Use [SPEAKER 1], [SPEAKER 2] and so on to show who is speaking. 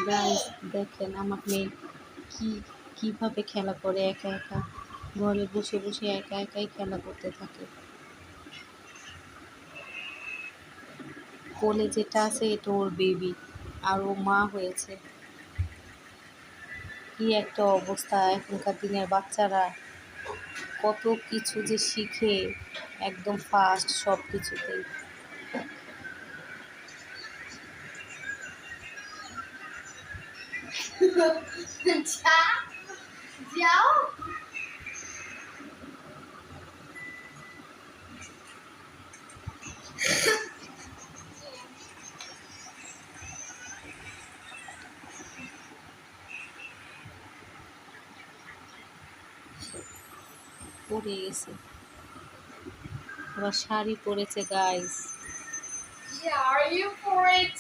[SPEAKER 1] Guys দেখেন আমার মেয়ে কি কিভাবে খেলা করে একা একা ঘরে বসে বসে একা একাই খেলা করতে থাকে। কোলে যেটা আছে এটা ওর বেবি আর ও মা হয়েছে। কি একটা অবস্থা, এখনকার দিনের বাচ্চারা কত কিছু যে শিখে, একদম ফাস্ট সব কিছুতেই।
[SPEAKER 2] যাও
[SPEAKER 1] পড়ে গেছে, আবার শাড়ি পরেছে guys.
[SPEAKER 2] Are you for it?